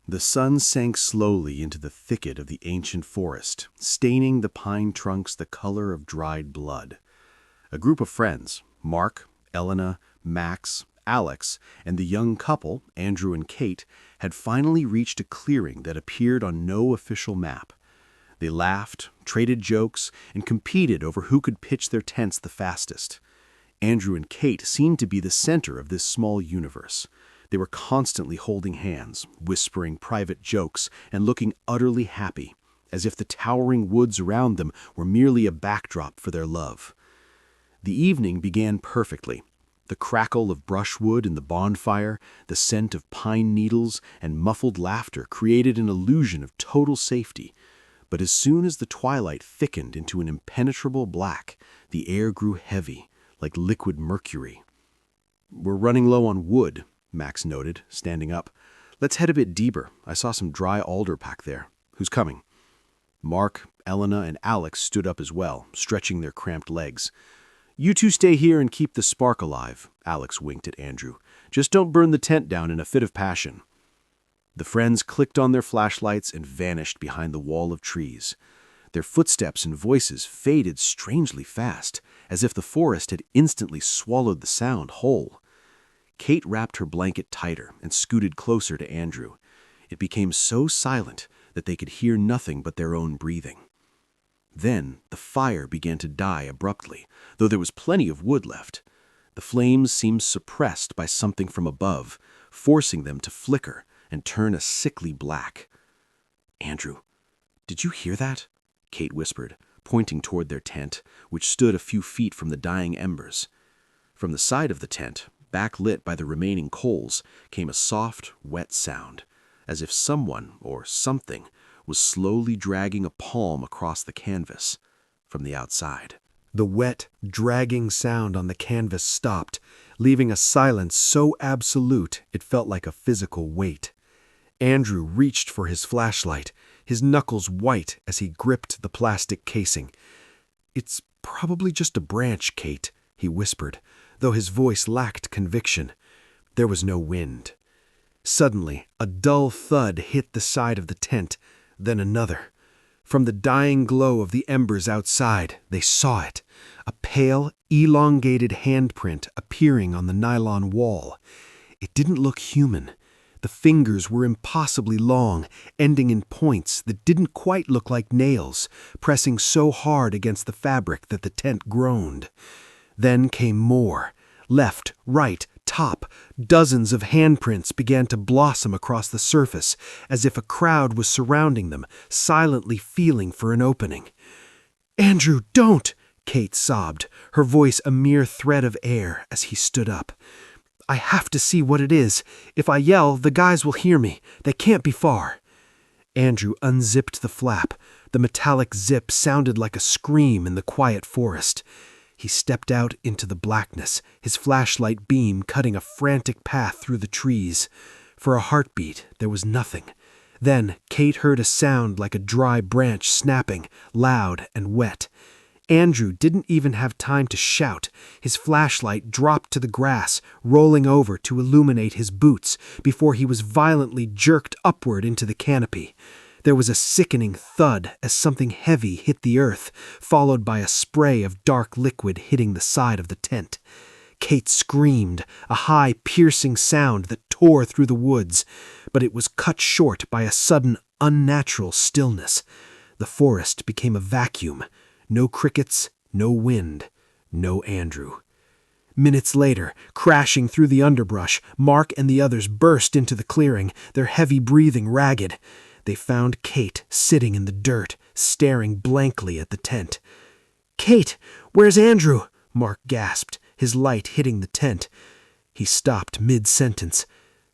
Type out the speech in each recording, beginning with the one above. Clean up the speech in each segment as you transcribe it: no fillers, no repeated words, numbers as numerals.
The sun sank slowly into the thicket of the ancient forest, staining the pine trunks the color of dried blood. A group of friends, Mark, Elena, Max, Alex, and the young couple, Andrew and Kate, had finally reached a clearing that appeared on no official map. They laughed, traded jokes, and competed over who could pitch their tents the fastest. Andrew and Kate seemed to be the center of this small universe. They were constantly holding hands, whispering private jokes, and looking utterly happy, as if the towering woods around them were merely a backdrop for their love. The evening began perfectly. The crackle of brushwood in the bonfire, the scent of pine needles, and muffled laughter created an illusion of total safety. But as soon as the twilight thickened into an impenetrable black, the air grew heavy, like liquid mercury. "We're running low on wood," Max noted, standing up. "Let's head a bit deeper. I saw some dry alder back there. Who's coming?" Mark, Elena, and Alex stood up as well, stretching their cramped legs. "You two stay here and keep the spark alive," Alex winked at Andrew. "Just don't burn the tent down in a fit of passion." The friends clicked on their flashlights and vanished behind the wall of trees. Their footsteps and voices faded strangely fast, as if the forest had instantly swallowed the sound whole. Kate wrapped her blanket tighter and scooted closer to Andrew. It became so silent that they could hear nothing but their own breathing. Then the fire began to die abruptly, though there was plenty of wood left. The flames seemed suppressed by something from above, forcing them to flicker and turn a sickly black. "Andrew, did you hear that?" Kate whispered, pointing toward their tent, which stood a few feet from the dying embers. From the side of the tent, backlit by the remaining coals, came a soft, wet sound, as if someone or something was slowly dragging a palm across the canvas from the outside. The wet, dragging sound on the canvas stopped, leaving a silence so absolute it felt like a physical weight. Andrew reached for his flashlight, his knuckles white as he gripped the plastic casing. "It's probably just a branch, Kate," he whispered, though his voice lacked conviction. There was no wind. Suddenly, a dull thud hit the side of the tent, then another. From the dying glow of the embers outside, they saw it, a pale, elongated handprint appearing on the nylon wall. It didn't look human. The fingers were impossibly long, ending in points that didn't quite look like nails, pressing so hard against the fabric that the tent groaned. Then came more. Left, right, top, dozens of handprints began to blossom across the surface, as if a crowd was surrounding them, silently feeling for an opening. "Andrew, don't!" Kate sobbed, her voice a mere thread of air as he stood up. "I have to see what it is. If I yell, the guys will hear me. They can't be far." Andrew unzipped the flap. The metallic zip sounded like a scream in the quiet forest. He stepped out into the blackness, his flashlight beam cutting a frantic path through the trees. For a heartbeat, there was nothing. Then Kate heard a sound like a dry branch snapping, loud and wet. Andrew didn't even have time to shout. His flashlight dropped to the grass, rolling over to illuminate his boots before he was violently jerked upward into the canopy. There was a sickening thud as something heavy hit the earth, followed by a spray of dark liquid hitting the side of the tent. Kate screamed, a high, piercing sound that tore through the woods, but it was cut short by a sudden, unnatural stillness. The forest became a vacuum. No crickets, no wind, no Andrew. Minutes later, crashing through the underbrush, Mark and the others burst into the clearing, their heavy breathing ragged. They found Kate sitting in the dirt, staring blankly at the tent. "Kate, where's Andrew?" Mark gasped, his light hitting the tent. He stopped mid-sentence.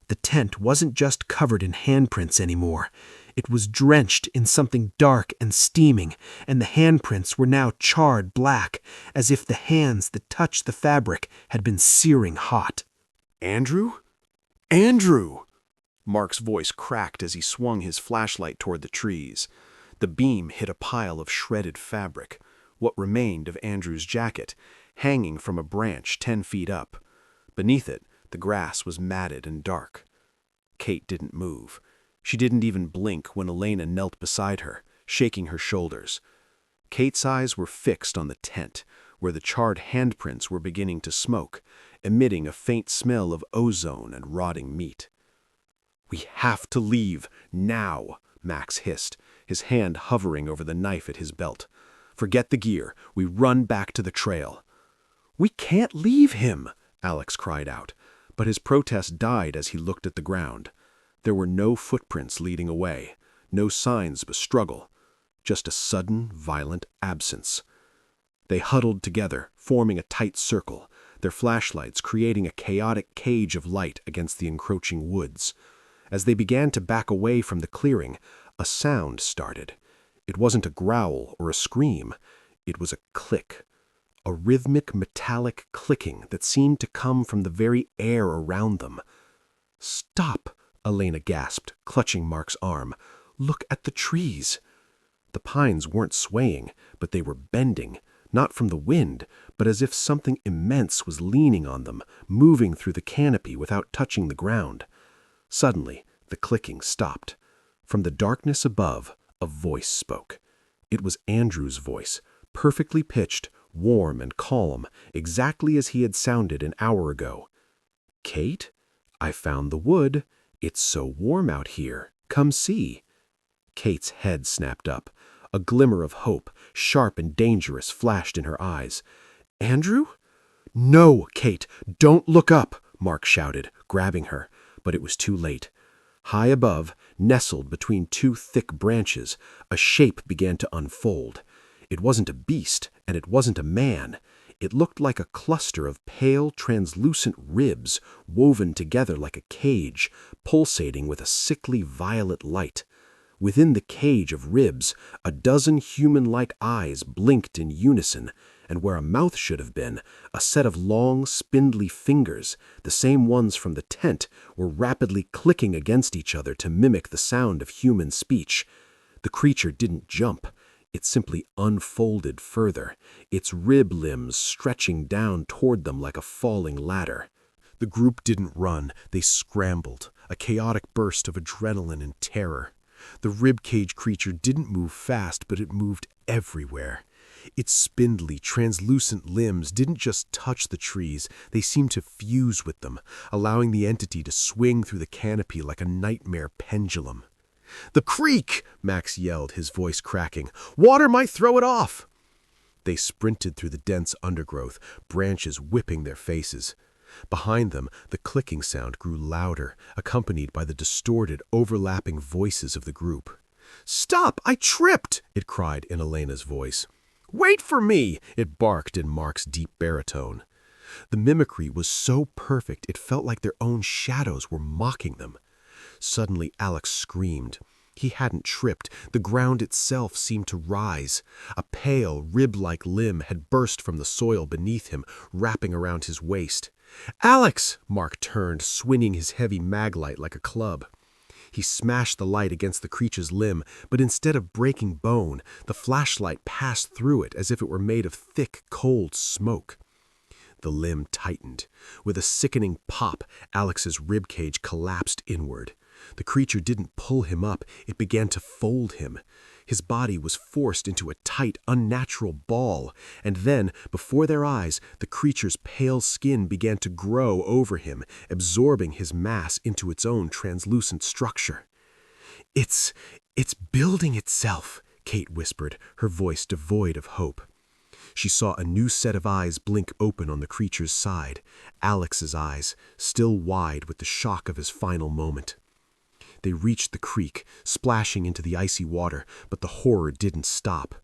The tent wasn't just covered in handprints anymore. It was drenched in something dark and steaming, and the handprints were now charred black, as if the hands that touched the fabric had been searing hot. "Andrew? Andrew!" Mark's voice cracked as he swung his flashlight toward the trees. The beam hit a pile of shredded fabric, what remained of Andrew's jacket, hanging from a branch 10 feet up. Beneath it, the grass was matted and dark. Kate didn't move. She didn't even blink when Elena knelt beside her, shaking her shoulders. Kate's eyes were fixed on the tent, where the charred handprints were beginning to smoke, emitting a faint smell of ozone and rotting meat. "We have to leave, now," Max hissed, his hand hovering over the knife at his belt. "Forget the gear. We run back to the trail." "We can't leave him," Alex cried out, but his protest died as he looked at the ground. There were no footprints leading away, no signs of a struggle, just a sudden, violent absence. They huddled together, forming a tight circle, their flashlights creating a chaotic cage of light against the encroaching woods. As they began to back away from the clearing, a sound started. It wasn't a growl or a scream. It was a click. A rhythmic, metallic clicking that seemed to come from the very air around them. "Stop!" Elena gasped, clutching Mark's arm. "Look at the trees." The pines weren't swaying, but they were bending, not from the wind, but as if something immense was leaning on them, moving through the canopy without touching the ground. Suddenly, the clicking stopped. From the darkness above, a voice spoke. It was Andrew's voice, perfectly pitched, warm and calm, exactly as he had sounded an hour ago. "Kate, I found the wood. It's so warm out here. Come see." Kate's head snapped up. A glimmer of hope, sharp and dangerous, flashed in her eyes. "Andrew?" "No, Kate, don't look up," Mark shouted, grabbing her, but it was too late. High above, nestled between two thick branches, a shape began to unfold. It wasn't a beast, and it wasn't a man. It looked like a cluster of pale, translucent ribs, woven together like a cage, pulsating with a sickly violet light. Within the cage of ribs, a dozen human-like eyes blinked in unison, and where a mouth should have been, a set of long, spindly fingers, the same ones from the tent, were rapidly clicking against each other to mimic the sound of human speech. The creature didn't jump. It simply unfolded further, its rib limbs stretching down toward them like a falling ladder. The group didn't run, they scrambled, a chaotic burst of adrenaline and terror. The ribcage creature didn't move fast, but it moved everywhere. Its spindly, translucent limbs didn't just touch the trees, they seemed to fuse with them, allowing the entity to swing through the canopy like a nightmare pendulum. "The creek!" Max yelled, his voice cracking. "Water might throw it off!" They sprinted through the dense undergrowth, branches whipping their faces. Behind them, the clicking sound grew louder, accompanied by the distorted, overlapping voices of the group. "Stop! I tripped!" it cried in Elena's voice. "Wait for me!" it barked in Mark's deep baritone. The mimicry was so perfect it felt like their own shadows were mocking them. Suddenly Alex screamed. He hadn't tripped. The ground itself seemed to rise. A pale, rib-like limb had burst from the soil beneath him, wrapping around his waist. "Alex!" Mark turned, swinging his heavy maglite like a club. He smashed the light against the creature's limb, but instead of breaking bone, the flashlight passed through it as if it were made of thick, cold smoke. The limb tightened. With a sickening pop, Alex's ribcage collapsed inward. The creature didn't pull him up, it began to fold him. His body was forced into a tight, unnatural ball, and then, before their eyes, the creature's pale skin began to grow over him, absorbing his mass into its own translucent structure. It's building itself," Kate whispered, her voice devoid of hope. She saw a new set of eyes blink open on the creature's side, Alex's eyes, still wide with the shock of his final moment. They reached the creek, splashing into the icy water, but the horror didn't stop.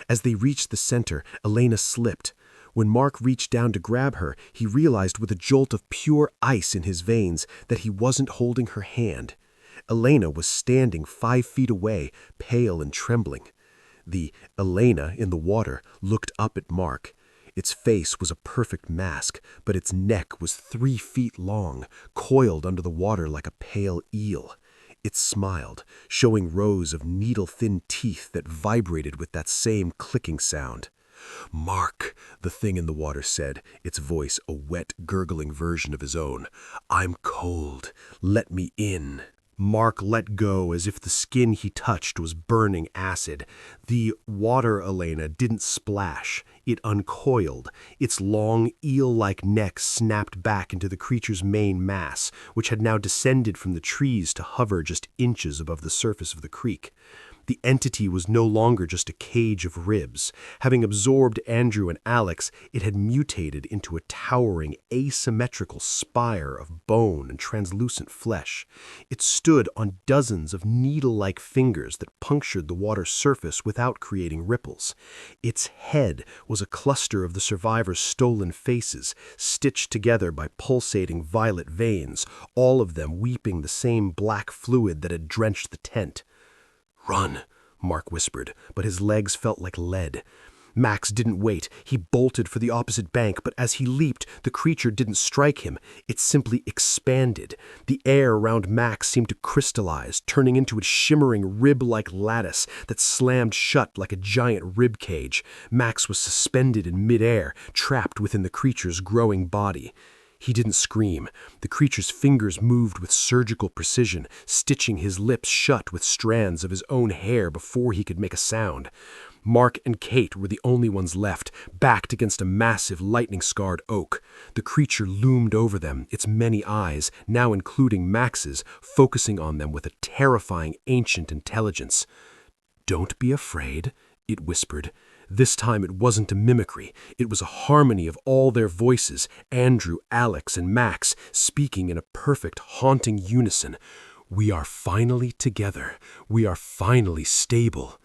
As they reached the center, Elena slipped. When Mark reached down to grab her, he realized with a jolt of pure ice in his veins that he wasn't holding her hand. Elena was standing 5 feet away, pale and trembling. The Elena in the water looked up at Mark. Its face was a perfect mask, but its neck was 3 feet long, coiled under the water like a pale eel. It smiled, showing rows of needle-thin teeth that vibrated with that same clicking sound. "Mark," the thing in the water said, its voice a wet, gurgling version of his own. "I'm cold. Let me in." Mark let go as if the skin he touched was burning acid. The water Elena didn't splash. It uncoiled. Its long, eel-like neck snapped back into the creature's main mass, which had now descended from the trees to hover just inches above the surface of the creek. The entity was no longer just a cage of ribs. Having absorbed Andrew and Alex, it had mutated into a towering, asymmetrical spire of bone and translucent flesh. It stood on dozens of needle-like fingers that punctured the water's surface without creating ripples. Its head was a cluster of the survivors' stolen faces, stitched together by pulsating violet veins, all of them weeping the same black fluid that had drenched the tent. "Run," Mark whispered, but his legs felt like lead. Max didn't wait. He bolted for the opposite bank, but as he leaped, the creature didn't strike him. It simply expanded. The air around Max seemed to crystallize, turning into a shimmering rib-like lattice that slammed shut like a giant rib cage. Max was suspended in midair, trapped within the creature's growing body. He didn't scream. The creature's fingers moved with surgical precision, stitching his lips shut with strands of his own hair before he could make a sound. Mark and Kate were the only ones left, backed against a massive lightning-scarred oak. The creature loomed over them, its many eyes, now including Max's, focusing on them with a terrifying ancient intelligence. "Don't be afraid," it whispered. This time it wasn't a mimicry. It was a harmony of all their voices, Andrew, Alex, and Max, speaking in a perfect, haunting unison. "We are finally together. We are finally stable."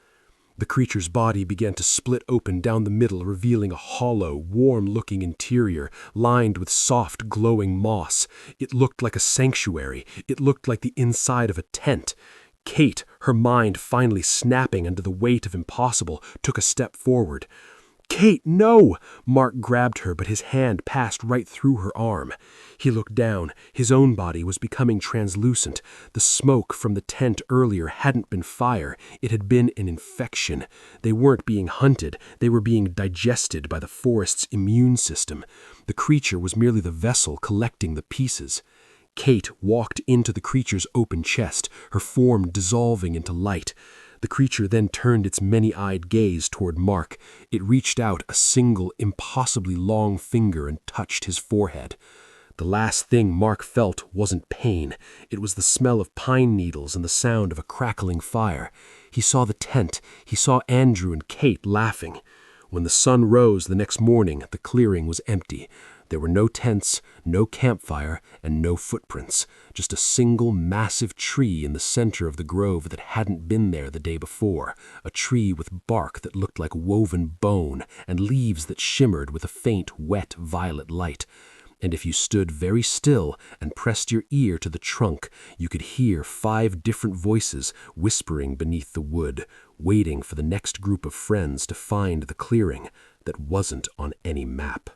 The creature's body began to split open down the middle, revealing a hollow, warm-looking interior, lined with soft, glowing moss. It looked like a sanctuary. It looked like the inside of a tent. Kate, her mind finally snapping under the weight of impossible, took a step forward. "Kate, no!" Mark grabbed her, but his hand passed right through her arm. He looked down. His own body was becoming translucent. The smoke from the tent earlier hadn't been fire. It had been an infection. They weren't being hunted. They were being digested by the forest's immune system. The creature was merely the vessel collecting the pieces. Kate walked into the creature's open chest, her form dissolving into light. The creature then turned its many-eyed gaze toward Mark. It reached out a single, impossibly long finger and touched his forehead. The last thing Mark felt wasn't pain. It was the smell of pine needles and the sound of a crackling fire. He saw the tent. He saw Andrew and Kate laughing. When the sun rose the next morning, the clearing was empty. There were no tents, no campfire, and no footprints. Just a single massive tree in the center of the grove that hadn't been there the day before. A tree with bark that looked like woven bone and leaves that shimmered with a faint, wet violet light. And if you stood very still and pressed your ear to the trunk, you could hear 5 different voices whispering beneath the wood, waiting for the next group of friends to find the clearing that wasn't on any map.